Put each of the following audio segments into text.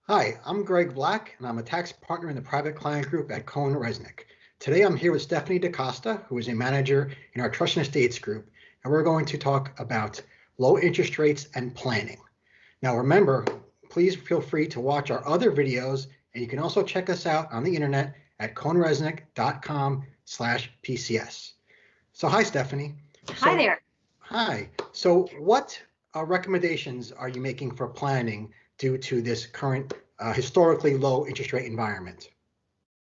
Hi, I'm Greg Black, and I'm a tax partner in the private client group at Cohen Resnick. Today, I'm here with Stefanie Costa, who is a manager in our Trust and Estates group, and we're going to talk about low interest rates and planning. Now, remember, please feel free to watch our other videos, and you can also check us out on the internet at cohenresnick.com/PCS. So, hi, Stefanie. Hi there. Hi. So, what recommendations are you making for planning due to this current historically low interest rate environment?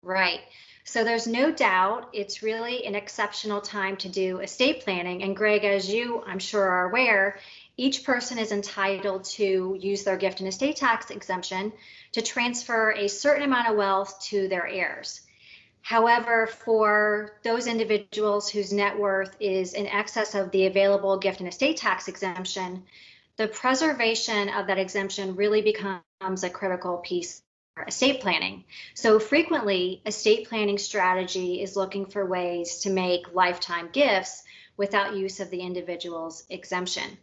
Right. So there's no doubt it's really an exceptional time to do estate planning. And Greg, as you, I'm sure, are aware, each person is entitled to use their gift and estate tax exemption to transfer a certain amount of wealth to their heirs. However, for those individuals whose net worth is in excess of the available gift and estate tax exemption, the preservation of that exemption really becomes a critical piece of estate planning. So frequently, estate planning strategy is looking for ways to make lifetime gifts without use of the individual's exemption.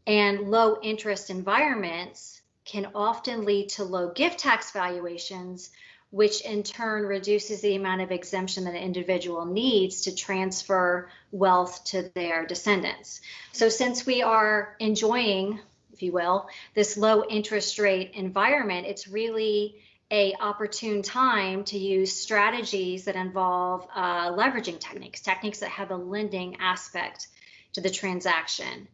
And low interest environments can often lead to low gift tax valuations, which in turn reduces the amount of exemption that an individual needs to transfer wealth to their descendants. So since we are enjoying, if you will, this low interest rate environment, it's really an opportune time to use strategies that involve leveraging techniques that have a lending aspect to the transaction.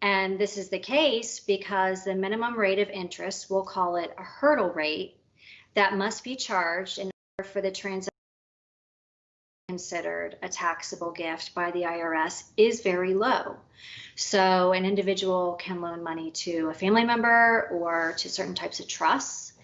And this is the case because the minimum rate of interest, we'll call it a hurdle rate, that must be charged in order for the transaction considered a taxable gift by the IRS is very low. So an individual can loan money to a family member or to certain types of trusts.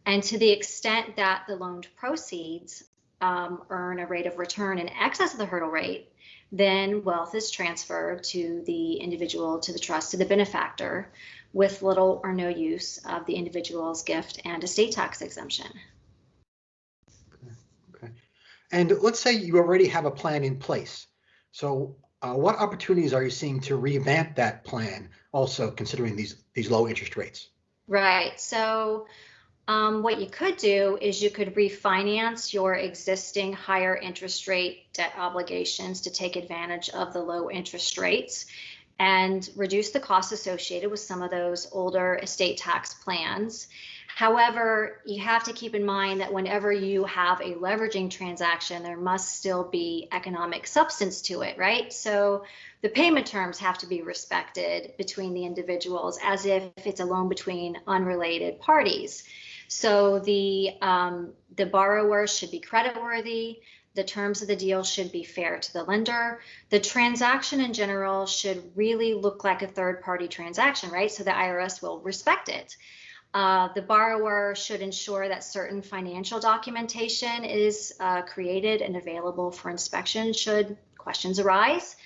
And to the extent that the loaned proceeds earn a rate of return in excess of the hurdle rate, then wealth is transferred to the individual, to the trust, to the benefactor, with little or no use of the individual's gift and estate tax exemption. Okay. And let's say you already have a plan in place. So what opportunities are you seeing to revamp that plan, also considering these low interest rates? Right. So what you could do is you could refinance your existing higher interest rate debt obligations to take advantage of the low interest rates and reduce the costs associated with some of those older estate tax plans. However, you have to keep in mind that whenever you have a leveraging transaction, there must still be economic substance to it, right? So the payment terms have to be respected between the individuals as if it's a loan between unrelated parties. So the borrower should be creditworthy. The terms of the deal should be fair to the lender. The transaction in general should really look like a third-party transaction, right? So the IRS will respect it. The borrower should ensure that certain financial documentation is created and available for inspection should questions arise.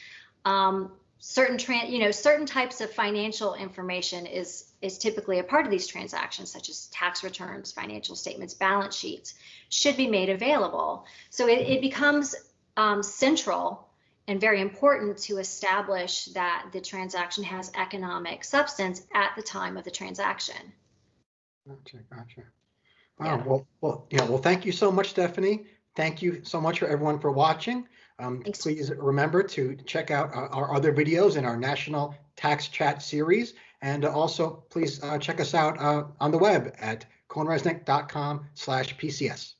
Certain types of financial information is typically a part of these transactions, such as tax returns, financial statements, balance sheets, should be made available. So it becomes central and very important to establish that the transaction has economic substance at the time of the transaction. Gotcha. Wow. Yeah. Well, thank you so much, Stefanie. Thank you so much for everyone for watching. Please remember to check out our other videos in our National Tax Chat series. And also, please check us out on the web at cohenresnick.com/PCS.